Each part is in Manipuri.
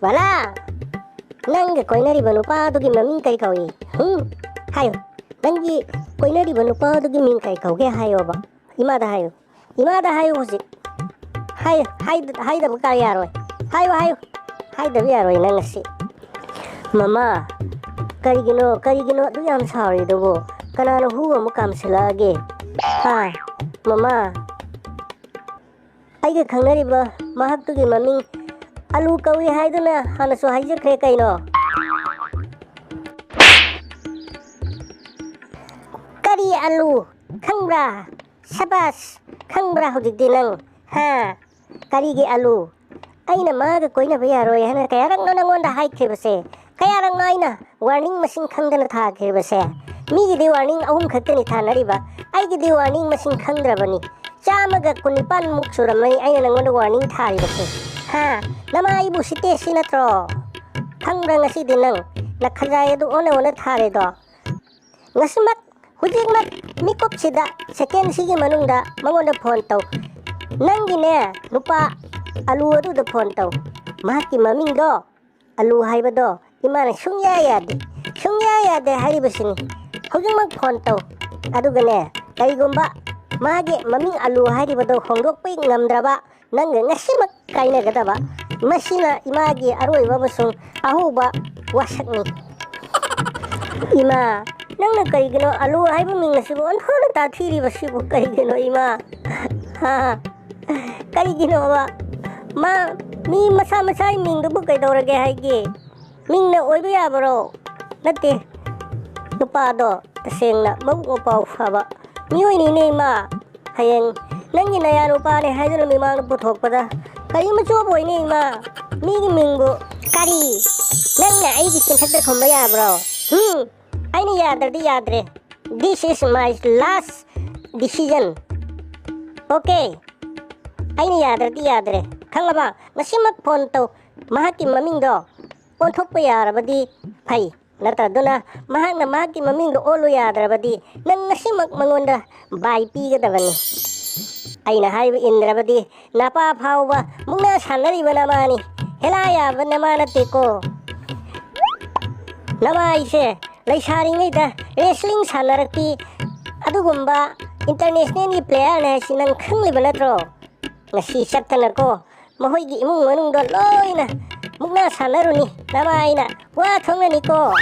Bala nang koinari banupa tugi mamin kai kaui hayo nangi koinari banupa tugi min kai kauge hayo ba imada hayo hosi hay da bakar yaro hayo hay da yaro nang si mama karigino du yam sorry dogo kanano huwa mukam silage ha mama ai ga khangnari ba mahak tugi mamin alu kawi haiduna hana so haije kre kaino kari alu khangbra sabas khangbra hojikti nang ha kari ge alu aina maga koina baya roi hana kayarang no nangonda hai khebase kayarang no aina warning machine khangdana tha khebase mi gi warning ahum khaktani thanari ba ai gi warning machine khangdrabani chamaga kunipan muk suramai aina nangonda warning thari base ha nama ibu site sinatro khangra ngasi dinang nakhajai du ona thare do ngasimak hujikmak mikop sida second sigi manungda mangonda phone taw nangine nupa alu adu da phone taw mahaki maming do alu haiba do imana sungya yade haribasini hujikmak phone taw adugane kaigomba mage maming alu hariba do khongdok pai ngamdraba nang ngasimak kaina gadaba masina imagi aroi babasung ahuba wasakni ima nang karigino alu haiba ming nasibu onhona ta thiri basibu karigino ima ha karigino ba ma mi masa ming du kai dorage haige ming na oiba yabaro nate nupa do tasengna mabu pau faba mioi ni ne ma hayeng nangi na yanu pa ne haiduna mi mang puthok pada kari ma cho boy ne ma mi gi mingbu kari nang na ai gi kinthak khomba ya bro ai ni yadre this is my last decision okay ai ni yadre khangaba ngasimak phone to mahaki maming do onthok pa yarabadi phai nata duna mahakna mahaki maming do olu yadrabadi nang ngasimak mangonda bai pi ga dabani aina haiba indrabadi napa phauba mungna sanari banamani helaya banamana teko namai se laisari ngai da wrestling sanaraki adugumba international ni player na sinang khangli banatro ngasi satana ko mahoi gi imung manung do loina mungna sanaruni namai na wa thongani ko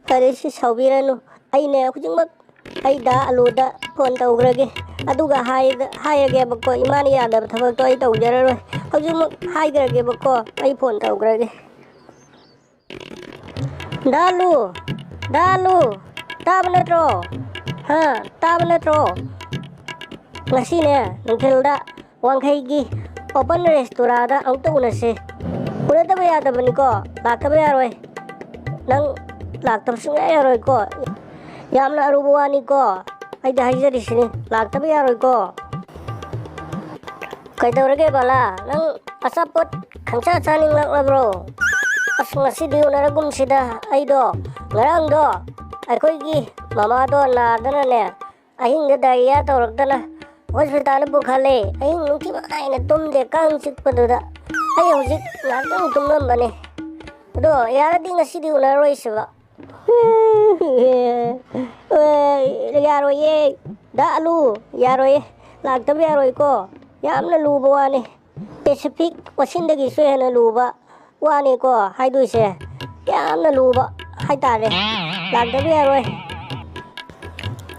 farese saubiranu aina hujungmak ai da aluda phone tawgrage aduga haige bako imani yada thabak to ai tawjararoi hojum haigrage bako ai phone tawgrage dalu tabnatro ha tabnatro ngasi ne nangkelda wangkhai gi open restaurant da ang tunase urata ba yada bani ko lakaba yaroi nang laktab sunga yaroi ko yamna arubuani ko ai da hajari sini laktaba yaroi ko kaidawrage bala nang asapot khangsa chaning laklabro asngasi di unaragum sida aido ngarang do aikoi gi mama do na dana ne ahing da daya tawrakdana hospital bukhale ahing nuki aina tumde kang chikpaduda ai hojik latang tumlam bane do yaradi ngasi di unaroi siba yaroye da alu yaroye laktab yaroy ko yamna luba wani pacific wasindagi sohena luba wani ko haiduise yamna luba haitare laktab yaroy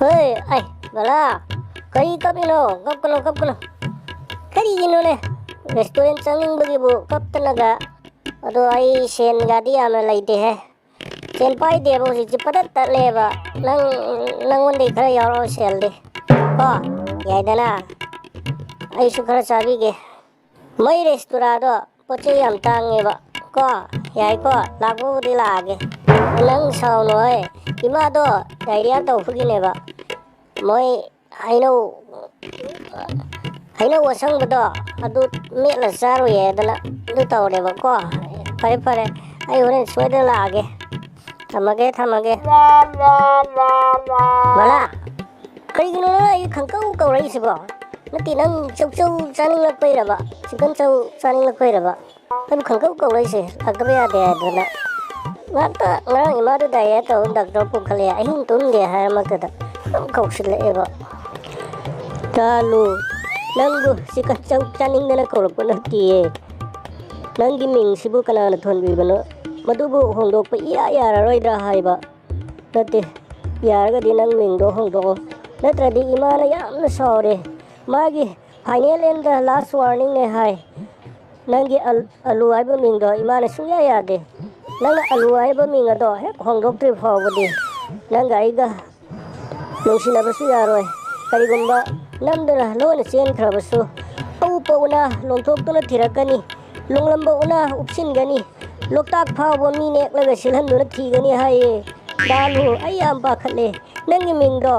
hey ai bala kari kapino kapkono kari gino ne restaurant changing bagi bu kaptanaga ado ai sen gadi amna laite hai senpai de bo si padat ta leba nang onde khara yaro sel de ko yai dana ai su khara sabi ge mai restaurant do poche yam tange ba ko yai ko lagu di lage nang sau noi ima do diarrhea to fugi ne ba moi haino wasang do adu me la saru ye dana du taw de ba ko pare ai horen soida lage thamage bala kai gino ai khangkau kau rai sibo nati nang chau chau chaning lak pai raba chicken chau chaning lak pai raba kan khang kau lai se agbe ya de dona ngata ngang ima du dai ya to doctor pu khale ahin tun de ha ma ta kau sile eba talu nangu chicken chau chaning na kau pu na ti nangi ming sibu kana na thon bi bano madubu hongdok pa iya ya roi da haiba nati yarga di nang ming do hongdok natradi imana yamna sore magi final and the last warning ne hai nangi alu ai ba ming do imana suya ya de nang alu ai ba ming do he hongdok tri phawdi nang ai ga nungsina ba suya roi kari gumba namdana lona chen khrabasu au pauna longthok tuna thirakani lunglamba una upsin gani loktak phawbo mi nek laga silhan duna thigani hai dalu ayam ba khale nangi ming do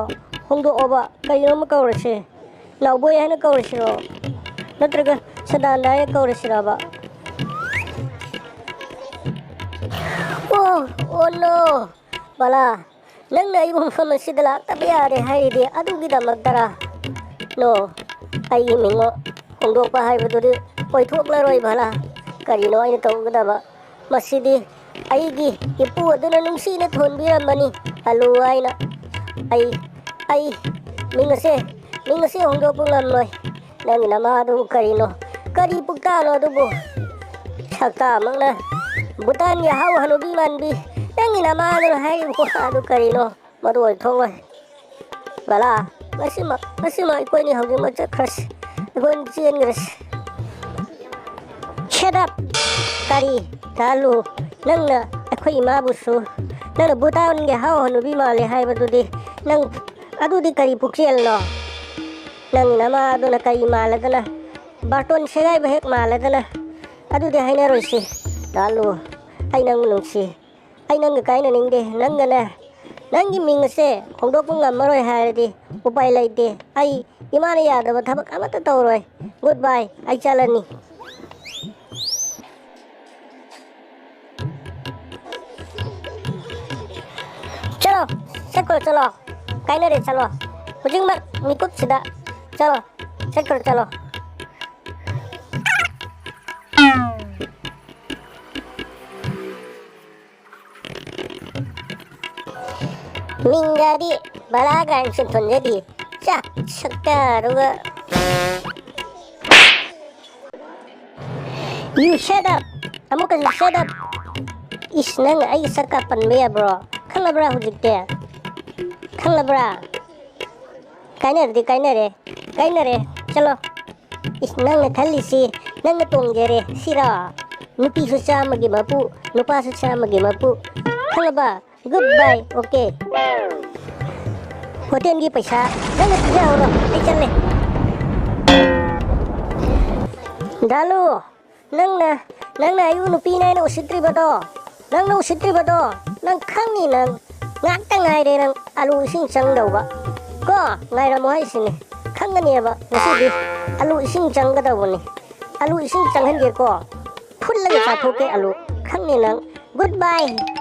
hongdo oba kayino ma kaurase nauboy hana kaurasiro natraga sadanda ya kaurasiraba oh no bala nang na ibum famasidala tabiyare haide adugi damadara no ai mingo hongdo pa hai baduri poi thok la roi bala karino ai tawgdaba masidi aigi ipu aduna nungsi na thon biramani halu aina ai mingase hongdo pungam loi nang nama du karino kari pukta no dubu sakta mangna butan ya hau hanubi manbi nang nama du hai ko adu karino madu thong bala masima ikoi ni hogi ma chakras gon chien gres shut up kari talu nangna akhoi ma busu nang butan ge hau hanubi male hai badudi nang adudi kari puksel no nang nama aduna kai maladana baton segai behek maladana adudi haina roisi dalu ai nang nungsi ai nang kai na ningde nang na nangi mingse hongdo pungam maroi haidi upai laite ai imana yada ba thabak amata tawroi goodbye ai chalani chalo sekol chalo kaina re chalo hujing mat mikut sida chalo sekol chalo minggadi balagan sinton jadi cak sekaruga you shut up kamu kan shut up isnang ai sakapan me bro khang bra hujikte khang bra kaina re chalo isnang na thali si nang tong jere sira nupi su cha magi mapu nupa su cha magi mapu khang ba goodbye okay hotel gi paisa nang jao ro ai chale dalu nang na ayu nupi na no usitri bado nang khang ni nang ngak ta ngai de nang alu sing chang dau ba ko ngai ra mo hai sini khang ni ba ngasi di alu sing chang ga dau ni alu sing chang han ge ko phul la ga sa thoke alu khang ni nang goodbye